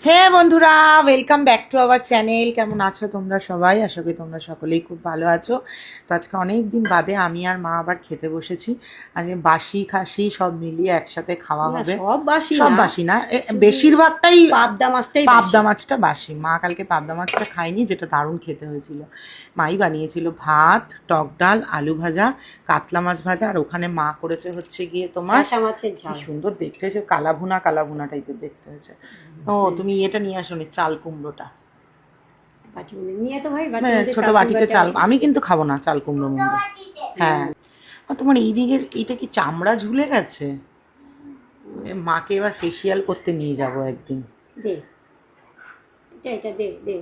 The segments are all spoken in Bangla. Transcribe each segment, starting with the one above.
হ্যাঁ বন্ধুরা, welcome back to our channel. কেমন আছো তোমরা সবাই? আশা করি তোমরা সকলেই খুব ভালো আছো। তো আজকে অনেক দিন বাদে আমি আর মা আবার খেতে বসেছি। আজকে বাসি খাসি সব মিলিয়ে একসাথে খাওয়া না, হবে। সব বাসি সব না, বাসি না, শুধু বেশিরভাগটাই পাবদা মাছটাই বাসি। পাবদা মাছটা বাসি। মা কালকে পাবদা মাছটা খায়নি, যেটা দারুণ খেতে হয়েছিল। মাই বানিয়েছিল ভাত, টক ডাল, আলু ভাজা, কাতলা মাছ ভাজা, আর ওখানে মা করেছে হচ্ছে গিয়ে তোমার ক্যাশা মাছের কি ঝাল। সুন্দর দেখতে হয়েছে, কালাভুনা কালাভুনা টাইপের দেখতে হয়েছে। ও তুমি এটা নিয়ে আসোনি, চাল কুমড়োটা? বাটি মধ্যে নিয়ে তো ভাই, বাটির মানে মধ্যে ছোট চাল বাটিতে কুমড়োটা চাল, আছে। আমি কিন্তু খাবো না চাল কুমড়ো মুমড়ো। হ্যাঁ। আর তোমার এই দিকের এটা কি চামড়া ঝুলে গেছে? মাকে এবার ফেসিয়াল করতে নিয়ে যাব একদিন। দে, এটা দে দে।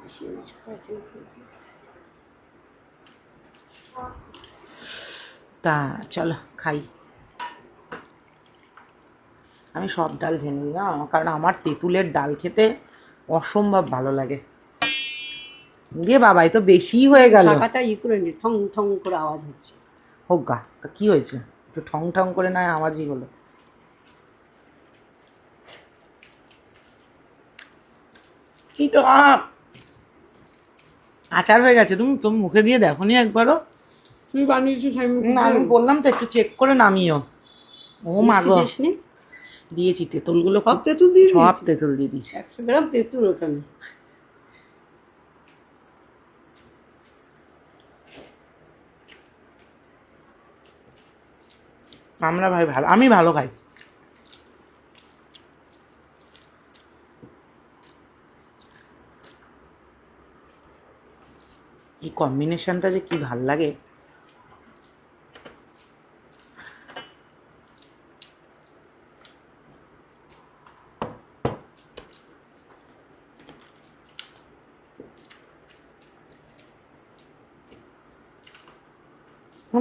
বাসি মাছ আছে। তা চলো খাই। আমি সব ডাল ঢেলে নিই না, কারণ আমার তেঁতুলের ডাল খেতে অসম্ভব ভালো লাগে। দিয়ে বাবা, এ তো বেশিই হয়ে গেল। শাখাটা করে নি, ঠং ঠং করে আওয়াজ হচ্ছে। হোক গা, তা কি হয়েছে? তো ঠং ঠং করে নয় আওয়াজই হলো। কি তো আচার হয়ে গেছে। তুমি তুমি মুখে দিয়ে দেখো নি একবারও? তুই বানিয়েছিস, না, আমি বললাম তো একটু চেক করে নামিও। ও মা গো, দিয়েছি তেঁতুলগুলো, সব তেঁতুল দিয়ে সব দিয়েছি। তেঁতুল দিয়ে দিয়েছি। 100 গ্রাম তেঁতুল ওখানে। আমরা ভাই ভালো, আমি ভালো খাই। এই কম্বিনেশনটা যে কি ভাল লাগে।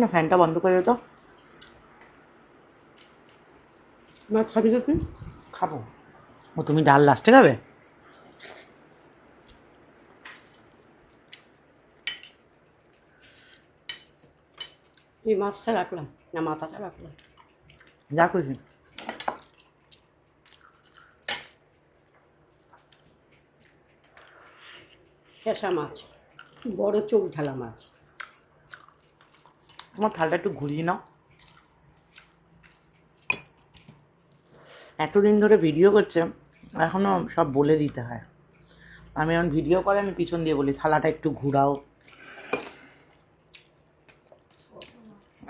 না, ফ্যানটা বন্ধ করে দিত। মাছ খাবি না তুই? খাবো। ও তুমি ডাল লাস্টে খাবে? এই মাছটা রাখলাম না, মাথাটা রাখলাম। যা খুশি। ক্যাশা মাছ, বড় চোখ ঢালা মাছ। তোমার থালটা একটু ঘুরিয়ে নাও। এতদিন ধরে ভিডিও করছে, এখনো সব বলে দিতে হয়। আমি যখন ভিডিও করে আমি পিছন দিয়ে বলি থালাটা একটু ঘুরাও,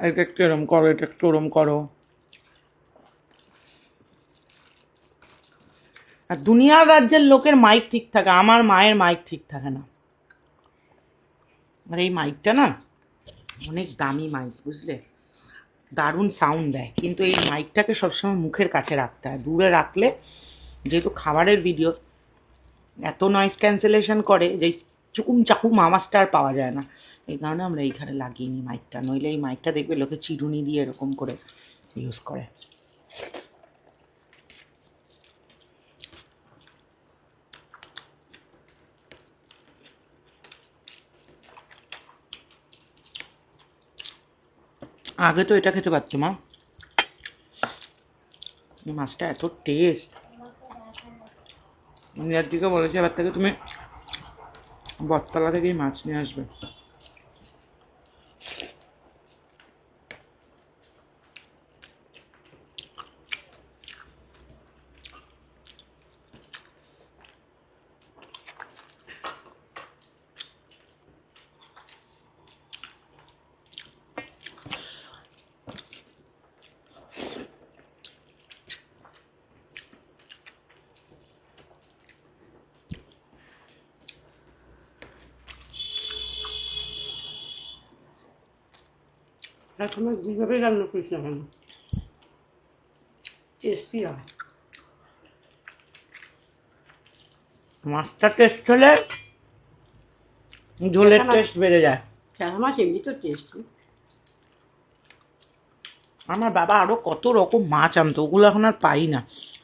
এটা একটু এরম করো, এটা একটু ওরম করো। আর দুনিয়ার রাজ্যের লোকের মাইক ঠিক থাকে, আমার মায়ের মাইক ঠিক থাকে না। আর এই মাইকটা না অনেক দামি মাইক, বুঝলে, দারুণ সাউন্ড দেয়, কিন্তু এই মাইকটাকে সবসময় মুখের কাছে রাখতে হয়। দূরে রাখলে, যেহেতু খাবারের ভিডিও, এত নয়েজ ক্যান্সেলেশন করে যে চুকুম চাকুম আওয়াজটা আর পাওয়া যায় না। এই কারণে আমরা এইখানে লাগিয়ে নিই মাইকটা। নইলে এই মাইকটা দেখবে লোকে চিরুনি দিয়ে এরকম করে ইউজ করে। আগে তো এটা খেতে পারতো মা, এই মাছটা এত টেস্ট। ইয়ার দিকে বলেছে এবার থেকে তুমি বটতলা থেকেই মাছ নিয়ে আসবে। এখন যেভাবে রান্না করিস না কেন, টেস্টি হয়। মাছটা টেস্ট হলে ঝোলের টেস্ট বেড়ে যায়। ক্যাশা মাছ এমনি তো টেস্টি। আমার বাবা আরো কত রকম মাছ আনতো, ওগুলো এখন আর পাই না।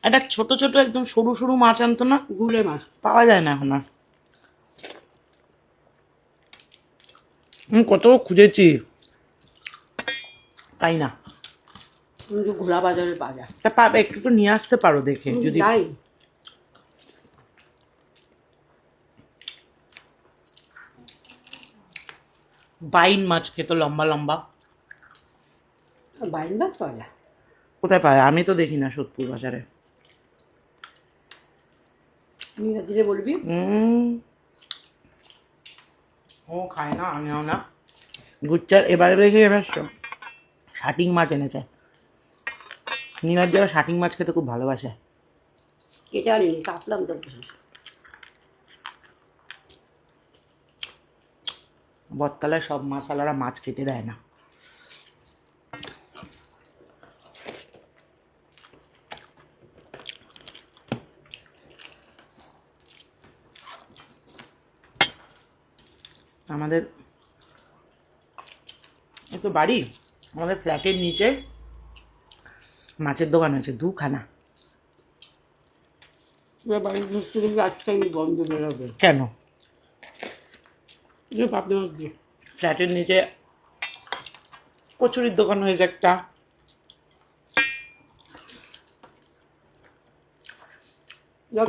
একটা ছোট ছোট একদম সরু সরু মাছ আনতো না, গুলে মাছ। পাওয়া যায় না এখন আর। কত খুঁজেছি, পাই না। কিন্তু ঘোড়া বাজারে বাজার তা পাবে, একটু তো নিয়ে আসতে পারো দেখে যদি। যাই বাইন মাছ খেতো লম্বা লম্বা, বাইন মাছ পাওয়া যায়। কোথায় পায়? আমি তো দেখি না সোদপুর বাজারে। ধীরে ধীরে বলবি। ও খায় না, আমিও না। গুচ্চার এবারে দেখে এবার শাটিং মাছ এনেছে। নীলার যারা শাটিং মাছ খেতে খুব ভালোবাসে। কেটে আনিনি, কাটলাম তো। বটতলায় সব মাছওয়ালারা মাছ কেটে দেয় না। আমাদের এই তো বাড়ি, আমাদের ফ্ল্যাটের নিচে মাছের দোকান আছে দুখানা। এবার বাড়ির ঢুকতে দেখবি আজকে আমি বন্ধ বেরোবে। কেন? পাবনা মাছ দিয়ে ফ্ল্যাটের নিচে কচুরির দোকান হয়েছে একটা,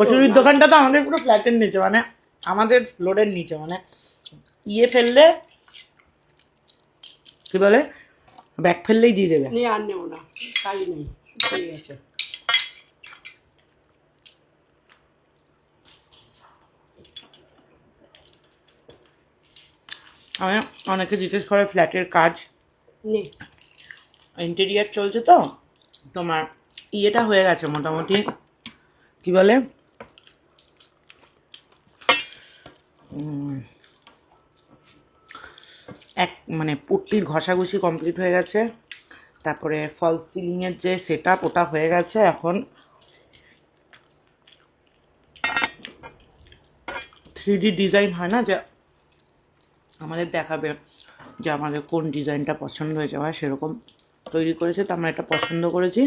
কচুরির দোকানটা তো আমাদের পুরো ফ্ল্যাটের নিচে, মানে আমাদের ফ্লোরের নিচে, মানে ইয়ে ফেললে কি বলে, ব্যাগ ফেললেই দিয়ে দেবে। নিয়ে আর নেবো না, কাজ নেই, ঠিক আছে। আমি অনেকে জিজ্ঞেস করে ফ্ল্যাটের কাজ, নেই ইন্টেরিয়ার চলছে তো, তোমার ইয়েটা হয়ে গেছে মোটামুটি, কি বলে, এক মানে পুট্টির ঘষাঘষি কমপ্লিট হয়ে গেছে, তারপরে ফলস সিলিংয়ের যে সেট আপ ওটা হয়ে গেছে। এখন 3D ডিজাইন হয় না, যে আমাদের দেখাবে যে আমাদের কোন ডিজাইনটা পছন্দ হয়েছে, বা সেরকম তৈরি করেছে। তো আমরা এটা পছন্দ করেছি।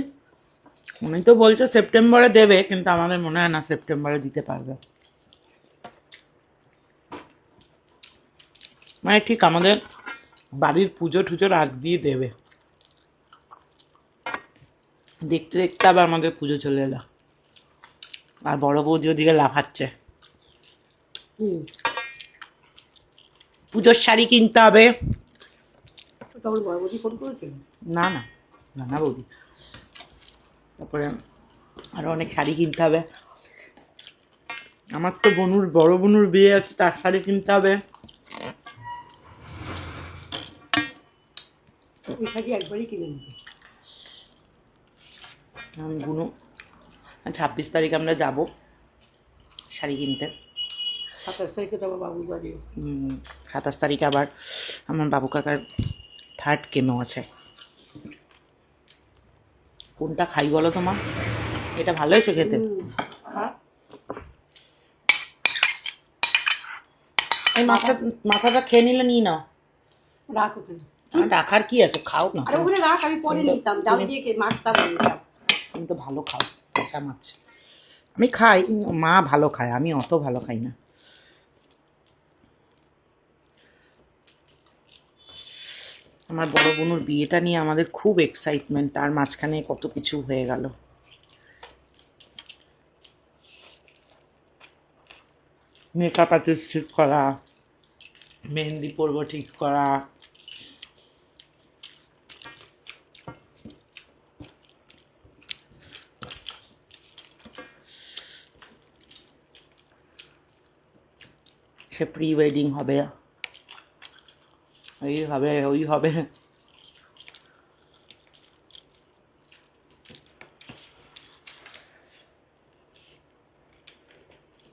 উনি তো বলছে সেপ্টেম্বরে দেবে, কিন্তু আমাদের মনে হয় না সেপ্টেম্বরে দিতে পারবে। মানে ঠিক আমাদের বাড়ির পুজো টুজোর আগ দিয়ে দেবে। দেখতে দেখতে আবার আমাদের পুজো চলে এলো, আর বড় বৌদি ওদিকে লাফাচ্ছে। পুজোর শাড়ি কিনতে হবে। তখন বড় বৌদি ফোন করেছিল? না না, না বৌদি। তারপরে আরো অনেক শাড়ি কিনতে হবে। আমার তো বড় বোনুর বিয়ে আছে, তার শাড়ি কিনতে হবে। ওই শাড়ি একবারই কিনে নিতে। বুনু 26 তারিখ আমরা যাব শাড়ি কিনতে। 27 তারিখে তো আবার বাবু যাবে। 27 তারিখে আবার আমার বাবু কাকার 3rd কেমো আছে। কোনটা খাই বলো তোমার? এটা ভালো হয়েছে খেতে। এই মাথাটা খেয়ে নিলে নিয়ে নাও। রাখ ওখানে। রাখার কি আছে, খাও না। আরে ওখানে রাখ, আমি পরে নিতাম, ডাল দিয়ে মাছটা বানিয়েছিলাম। তুমি তো ভালো খাও কাঁচা মাছ। আমি খাই, কিন্তু মা ভালো খায়, আমি অত ভালো খাই না। আমার বড় বোনুর বিয়েটা নিয়ে আমাদের খুব এক্সাইটমেন্ট, তার মাঝখানে কত কিছু হয়ে গেল। মেকআপ আর্টিস্ট ঠিক করা, মেহেন্দি পরব ঠিক করা, সে প্রি ওয়েডিং হবে, এই হবে ওই হবে।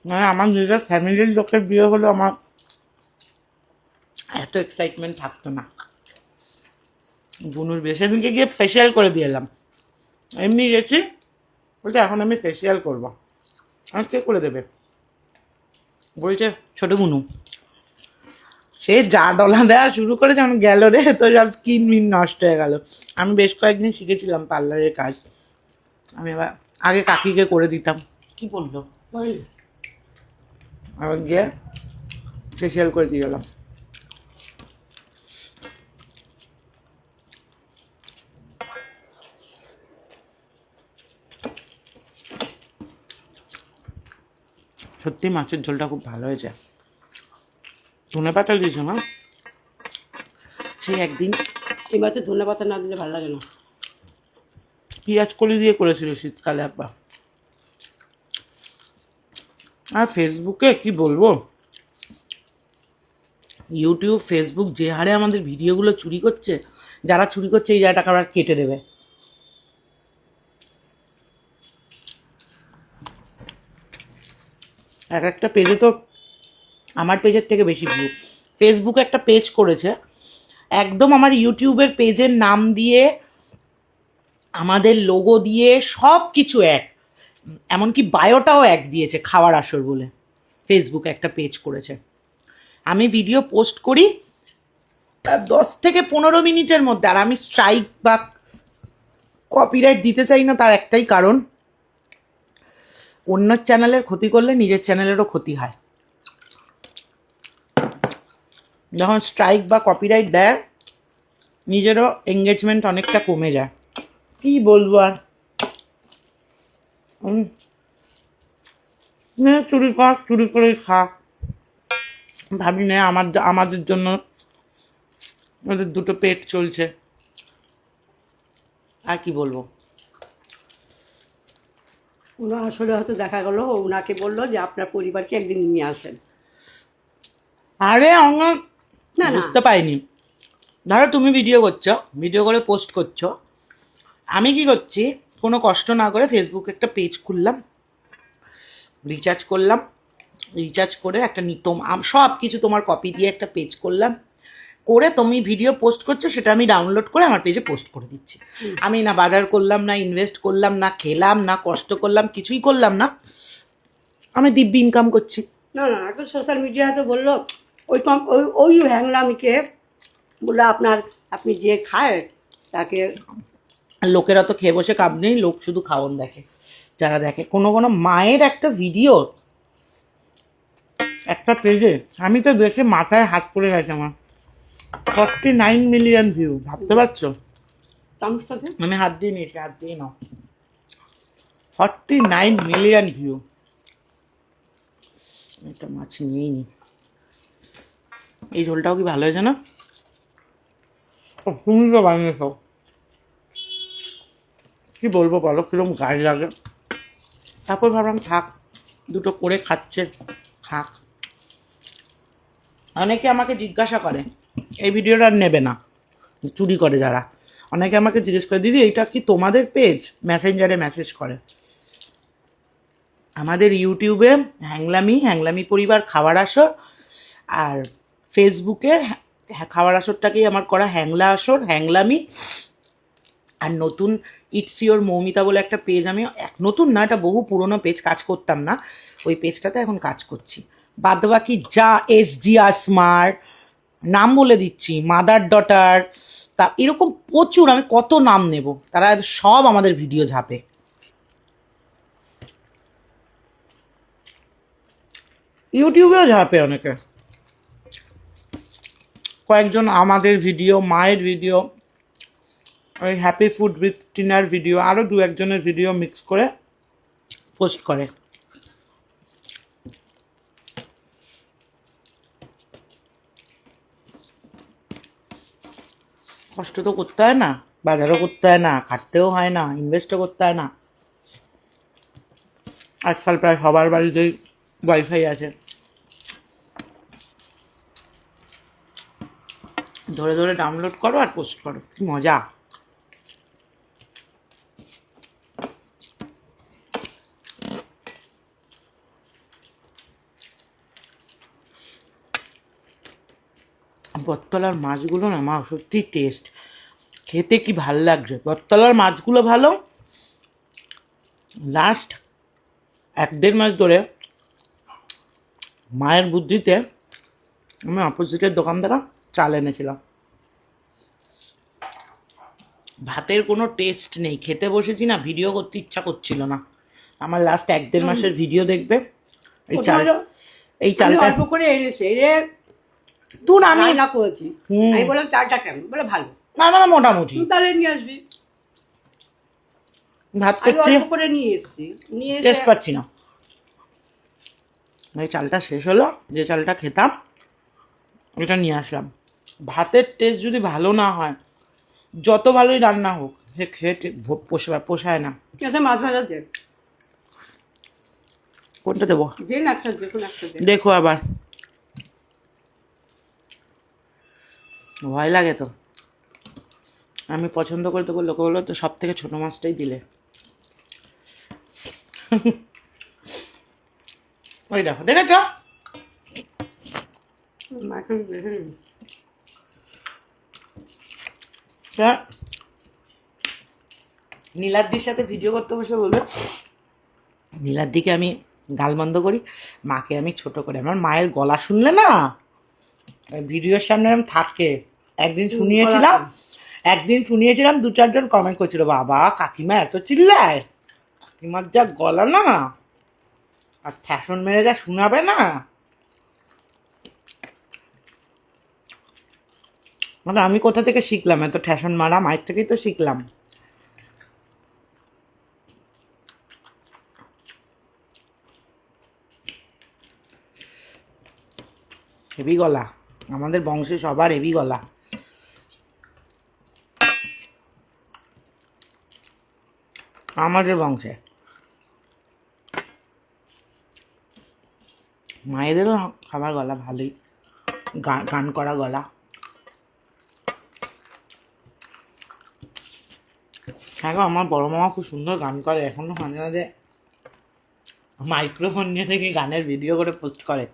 মানে আমার নিজের ফ্যামিলির লোকের বিয়ে হলো, আমার এত এক্সাইটমেন্ট থাকতো না। বুনুর বিয়ে সেদিনকে গিয়ে ফেসিয়াল করে দিয়ে এলাম। এমনি গেছি, বলছে এখন আমি ফেসিয়াল করবো। আমি কে করে দেবে? বলছে ছোট বুনু। সে যা ডলা দেওয়া শুরু করেছে, আমি গেল রে, তো সব স্কিন মিন নষ্ট হয়ে গেল। আমি বেশ কয়েকদিন শিখেছিলাম পার্লারের কাজ। আমি এবার আগে কাকিকে করে দিতাম। কি বললো? আবার গিয়ে ফেসিয়াল করে দিয়ে গেলাম। সত্যি মাছের ঝোলটা খুব ভালো হয়েছে। ধনে পাতা দিয়েছো না? সেই একদিন এই মাছের ধনে পাতা না দিলে ভালো লাগে না। পেঁয়াজ কলি দিয়ে করেছিল শীতকালে একবার। আর ফেসবুকে কি বলবো, ইউটিউব ফেসবুক যে হারে আমাদের ভিডিওগুলো চুরি করছে, যারা চুরি করছে এই জায়গাটা আবার কেটে দেবে। এক একটা পেজে তো আমার পেজের থেকে বেশি ভিউ। ফেসবুকে একটা পেজ করেছে একদম আমার ইউটিউবের পেজের নাম দিয়ে, আমাদের লোগো দিয়ে, সব কিছু এক, এমনকি বায়োটাও এক দিয়েছে, খাওয়ার আসর বলে। ফেসবুকে একটা পেজ করেছে। আমি ভিডিও পোস্ট করি তার 10 থেকে 15 মিনিটের মধ্যে, আর আমি স্ট্রাইক বা কপিরাইট দিতে চাই না, তার একটাই কারণ, অন্য চ্যানেলের ক্ষতি করলে নিজের চ্যানেলেরও ক্ষতি হয়। যখন স্ট্রাইক বা কপিরাইট দেয় নিজেরও এঙ্গেজমেন্ট অনেকটা কমে যায়। কি বলবো আর, চুরি কর, চুরি করে খা। ভাবি না আমাদের জন্য ওদের দুটো পেট চলছে। আর কি বলবো। ওনা আসলে হয়তো দেখা গেলো ওনাকে বললো যে আপনার পরিবারকে একদিন নিয়ে আসেন। আরে আমার না না, বুঝতে পাইনি। ধরো তুমি ভিডিও করছো, ভিডিও করে পোস্ট করছো, আমি কি করছি, কোনো কষ্ট না করে ফেসবুকে একটা পেজ খুললাম, রিচার্জ করলাম, রিচার্জ করে একটা নিতম সব কিছু তোমার কপি দিয়ে একটা পেজ করলাম, করে তুমি ভিডিও পোস্ট করছো, সেটা আমি ডাউনলোড করে আমার পেজে পোস্ট করে দিচ্ছি। আমি না বাজার করলাম, না ইনভেস্ট করলাম, না খেলাম, না কষ্ট করলাম, কিছুই করলাম না, আমি দিব্যি ইনকাম করছি। না না, এখন সোশ্যাল মিডিয়াতে বললো ওই ওই হ্যাংলামিকে বললো আপনি যে খায় তাকে। লোকেরা তো খেয়ে বসে কাজ নেই, লোক শুধু খাওয়ন দেখে। যারা দেখে কোনো কোনো মায়ের একটা ভিডিও একটা পেজে, আমি তো দেখে মাথায় হাত পড়ে গেছে আমার। 49 মিলিয়ন ভিউ, ভাবতে পারছো? চামচটাতে আমি হাত দিয়ে নিয়েছি, হাত দিয়ে নাও। 49 মিলিয়ন ভিউ। একটা মাছ নিয়েই নি। এই ঝোলটাও কি ভালো হয়েছে না? তুমি তো বানিয়েছো, কি বলবো বলো, কিরকম গায়ে লাগে। তারপর ভাবলাম থাক, দুটো করে খাচ্ছে, থাক। অনেকে আমাকে জিজ্ঞাসা করে, এই ভিডিওটা আর নেবে না, চুরি করে যারা, অনেকে আমাকে জিজ্ঞেস করে, দিদি এইটা কি তোমাদের পেজ? মেসেঞ্জারে মেসেজ করে। আমাদের ইউটিউবে হ্যাংলামি পরিবার খাওয়ার আসর, আর ফেসবুকে খাওয়ার আসরটাকেই আমার করা হ্যাংলা আসর, হ্যাংলামি। আর নতুন ইটস ইওর মৌমিতা বলে একটা পেজ, আমি নতুন না, এটা বহু পুরনো পেজ, কাজ করতাম না ওই পেজটাতে, এখন কাজ করছি। বাদ বাকি যা SGR স্মার্ট, নাম বলে দিচ্ছি, মাদার ডটার, তা এরকম প্রচুর, আমি কত নাম নেব, তারা সব আমাদের ভিডিও ঝাপে। ইউটিউবেও ঝাপে অনেকে, কয়েকজন আমাদের ভিডিও, মায়ের ভিডিও, ওই হ্যাপি ফুড উইথ টিনার ভিডিও, আরও 2-1জনের ভিডিও মিক্স করে পোস্ট করে। কষ্ট তো করতে হয় না, বাজারও করতে হয় না, খাটতেও হয় না, ইনভেস্টও করতে হয় না। আজকাল প্রায় সবার বাড়িতেই ওয়াইফাই আছে, ধরে ধরে ডাউনলোড করো আর পোস্ট করো, কি মজা। বটতলার মাছগুলো না মা সত্যি টেস্ট, খেতে কি ভাল লাগছে। বটতলার মাছগুলো ভালো। লাস্ট 1-1.5 মাস ধরে মায়ের বুদ্ধিতে আমি অপোজিটের দোকান থেকে চাল এনেছিলাম। ভাতের কোনো টেস্ট নেই, খেতে বসেছি না, ভিডিও করতে ইচ্ছা করছিল না আমার। লাস্ট 1-1.5 মাসের ভিডিও দেখবে। এই চাল, এই চালটা অল্প করে এনেছে রে, তুই আমি রান্না করেছি। আমি বললাম চালটা কেমন, বলে ভালো। না মানে মোটামুটি তুই তাহলে নিয়ে আসবি। ভাত আমি করছি, অল্প করে নিয়ে এসেছি, নিয়ে এসে টেস্ট পাচ্ছি না। এই চালটা শেষ হলো, যে চালটা খেতাম এটা নিয়ে আসলাম। ভাতের টেস্ট যদি ভালো না হয়, যত ভালোই রান্না হোক, সে খেয়ে পোষায় না। এটা মাছ ভাজা দে, কোনটা দেবো দিন একটা দেখুন একটা দে। দেখো আবার, ভয় লাগে তো। আমি পছন্দ করে দেবো, লোকে বললো তো সব থেকে ছোটো মাছটাই দিলে। ওই দেখো, দেখেছ? মাখন দেখে নিন। নীলাদ্রির সাথে ভিডিও করতে বসে বলবে, নীলাদ্রিকে আমি গালমন্দ করি, মাকে আমি ছোট করে। আমার মায়ের গলা শুনলে না ভিডিওর সামনে আমি থাকে। একদিন শুনিয়েছিলাম 2-4 জন কমেন্ট করছিল, বাবা কাকিমা এত চিল্লায়, কাকিমার যা গলা না, আর ফ্যাশন মেরে যা শোনাবে না, মানে আমি কোথা থেকে শিখলাম এত ঠ্যাসন মারা? মায়ের থেকেই তো শিখলাম। হেভি গলা, আমাদের বংশে সবার হেভি গলা। আমাদের বংশে মায়েদেরও খাবার গলা ভালোই, গান করা গলা। হ্যাঁ গো, আমার বড় মামা খুব সুন্দর গান করে, এখনো মাঝে মাঝে মাইক্রোফোন নিয়ে দেখি গানের ভিডিও করে পোস্ট করে।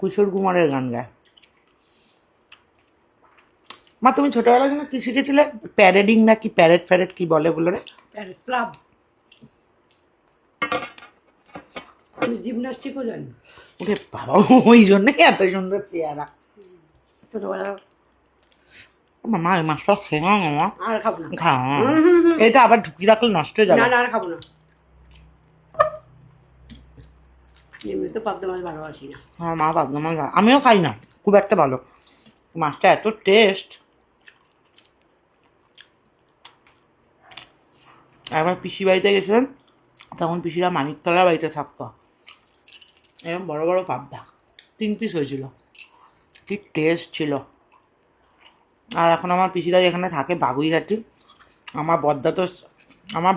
কিশোর কুমারের গান গায়। মা তুমি ছোটবেলায় যেন কি শিখেছিলে? প্যারেডিং না কি প্যারেড কি বলে বলো রে? ক্লাব, আমি জিমনাস্টিকও জানি। ওরে বাবা, ওই জন্যই এত সুন্দর চেহারা। ছোটবেলা মামা এই মাছটা খেয়ে না মামা, আর খাবো না। খা। এটা আবার ঢুকি রাখলে নষ্ট হয়ে যাবে। না না আর খাবো না, এমনি তো পাবদা মাছ ভালোবাসি না। হ্যাঁ মা পাবদা মাছ আমিও খাই না খুব একটা ভালো, মাছটা এত টেস্ট। একবার পিসি বাড়িতে গেছিলাম, তখন পিসিরা মানিকতলার বাড়িতে থাকতো, এরকম বড় বড় পাবদা 3 পিস হয়েছিল, কি টেস্ট ছিল। আর এখন আমার পিসিরা যেখানে থাকে বাগুইঘাটি, আমার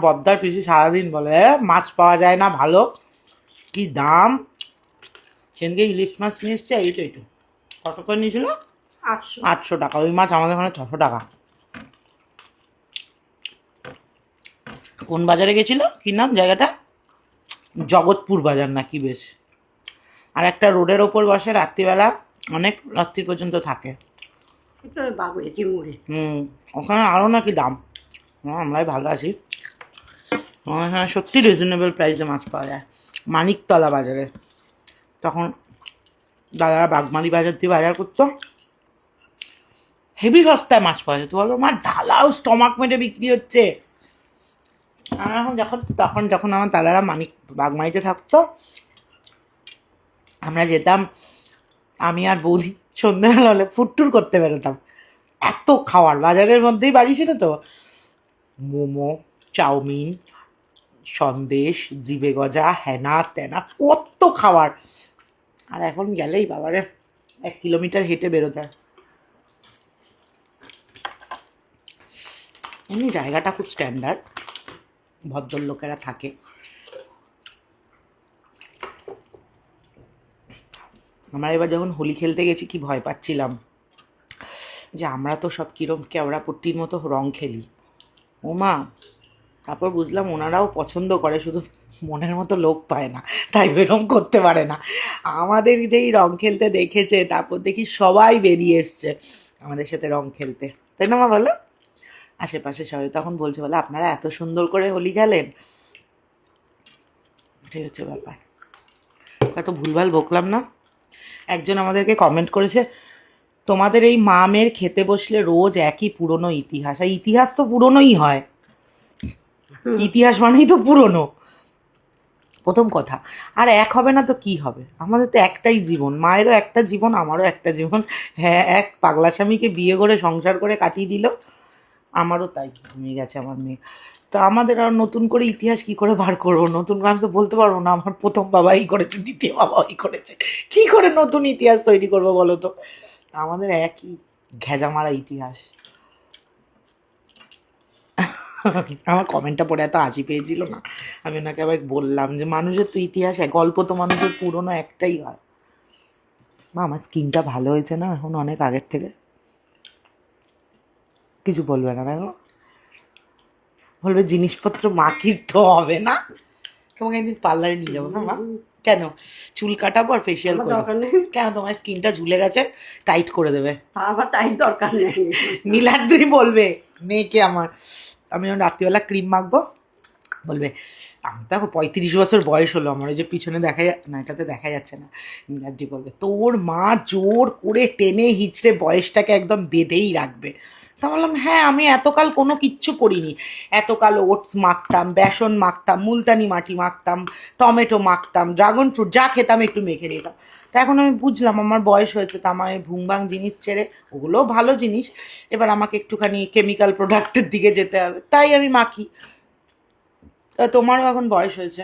বদ্দার পিসি সারাদিন বলে মাছ পাওয়া যায় না ভালো, কি দাম। সেদিনকে ইলিশ মাছ নিয়ে এসছে, এইটো কত করে নিয়েছিল? 800 টাকা। ওই মাছ আমাদের এখানে 600 টাকা। কোন বাজারে গেছিল, কি নাম জায়গাটা? জগৎপুর বাজার না কি বেশ। আর একটা রোডের ওপর বসে রাত্রিবেলা, অনেক রাত্রি পর্যন্ত থাকে। বাবু এটি মুড়ে ওখানে আরও নাকি দাম। আমরাই ভালো আছি, এখানে সত্যি রিজনেবল প্রাইসে মাছ পাওয়া যায় মানিকতলা বাজারে। তখন দাদারা বাগমারি বাজার দিয়ে বাজার করতো, হেভি সস্তায় মাছ পাওয়া যেত বলো। আমার ঢালাও স্টমাক মেটে বিক্রি হচ্ছে। আর এখন যখন আমার দাদারা বাগমারিতে থাকতো, আমরা যেতাম, আমি আর বৌদি সন্ধ্যাবেলা হলে ফুটটুর করতে বেরোতাম। এত খাওয়ার, বাজারের মধ্যেই বাড়ি ছিল তো, মোমো, চাউমিন, সন্দেশ, জিবে গজা, হেনা তেনা, কত খাবার। আর এখন গেলেই বাবারে 1 কিলোমিটার হেঁটে বেরোতে হয়। এমনি জায়গাটা খুব স্ট্যান্ডার্ড, ভদ্রলোকেরা থাকে। আমরা এবার যখন হোলি খেলতে গেছি কি ভয় পাচ্ছিলাম, যে আমরা তো সব কিরম কেওড়া পট্টির মতো রং খেলি, ও মা। তারপর বুঝলাম ওনারাও পছন্দ করে, শুধু মনের মতো লোক পায় না, তাই এরকম করতে পারে না। আমাদের যেই রং খেলতে দেখেছে, তারপর দেখি সবাই বেরিয়ে এসছে আমাদের সাথে রং খেলতে, তাই না মা বলো? আশেপাশে সবাই তখন বলছে, বলে আপনারা এত সুন্দর করে হোলি খেলেন। এটাই হচ্ছে ব্যাপার। কত ভুলভাল বকলাম না? একজন আমাদেরকে কমেন্ট করেছে, তোমাদের এই মা মেয়ের খেতে বসলে রোজ একই পুরনো ইতিহাস। আর ইতিহাস তো পুরনোই হয়, ইতিহাস মানেই তো পুরনো, প্রথম কথা। আর এক হবে না তো কি হবে? আমাদের তো একটাই জীবন, মায়েরও একটা জীবন, আমারও একটা জীবন। হ্যাঁ, এক পাগলা স্বামীকে বিয়ে করে সংসার করে কাটিয়ে দিল, আমারও তাই ঘুমিয়ে গেছে আমার মেয়ে। তো আমাদের আর নতুন করে ইতিহাস কি করে বার করবো? নতুন করে আমি তো বলতে পারবো না আমার প্রথম বাবা এই করেছে, দ্বিতীয় বাবা এই করেছে। কি করে নতুন ইতিহাস তৈরি করবো বলো তো? আমাদের একই ঘেজা মারা ইতিহাস। আমার কমেন্টটা পড়ে এত হাসি পেয়েছিল না, আমি ওনাকে আবার বললাম যে মানুষের তো ইতিহাস গল্প তো মানুষের পুরনো একটাই হয়। মা আমার স্কিনটা ভালো হয়েছে না এখন অনেক আগের থেকে? কিছু বলবে না দেখো, বলবে জিনিসপত্র মাখিস তো হবে না। তোমাকে একদিন পার্লারে নিয়ে যাবো। হ্যাঁ মা, কেন? চুল কাটাবো আর ফেসিয়াল আমার করবো। দরকার নেই, কেন? তোমার স্কিনটা ঝুলে গেছে, টাইট করে দেবে। আমার তাই দরকার নেই। নীলাদ্রি বলবে মেয়েকে আমার, আমি যখন রাত্রিবেলা ক্রিম মাখবো বলবে, আমি দেখো 35 বছর বয়স হলো আমার, ওই যে পিছনে দেখা না, এটাতে দেখা যাচ্ছে না। নীলাদ্রি বলবে তোর মা জোর করে টেনে হিচড়ে বয়সটাকে একদম বেঁধেই রাখবে। তা বললাম হ্যাঁ, আমি এতকাল কোনো কিচ্ছু করিনি। এতকাল ওটস মাখতাম, বেসন মাখতাম, মুলতানি মাটি মাখতাম, টমেটো মাখতাম, ড্রাগন ফ্রুট যা খেতাম একটু মেখে নিতাম। তা এখন আমি বুঝলাম আমার বয়স হয়েছে, তা আমার এই ভুংভাং জিনিস ছেড়ে, ওগুলোও ভালো জিনিস, এবার আমাকে একটুখানি কেমিক্যাল প্রোডাক্টের দিকে যেতে হবে, তাই আমি মাখি। তা তোমারও এখন বয়স হয়েছে,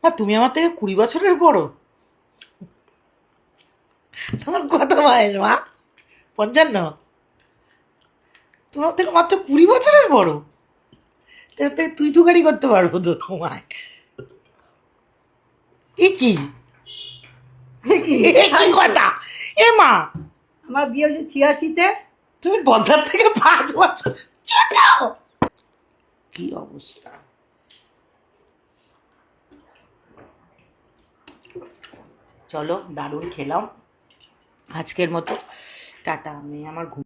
আর তুমি আমার থেকে 20 বছরের বড়। তোমার কত বয়স মা? 55? তোমার থেকে মাত্র 20 বছরের বড়? তাতে তুই তুকারি করতে পারবো তো তোমায়। এ কি, এ কি কথা? এ মা, আমার বিয়ে হয়েছে 86-তে। তুমি বন্ধার থেকে 5 বছর ছোট। কি অবস্থা! চলো দারুণ খেলাম আজকের মতো, টাটা। আমি আমার ঘুম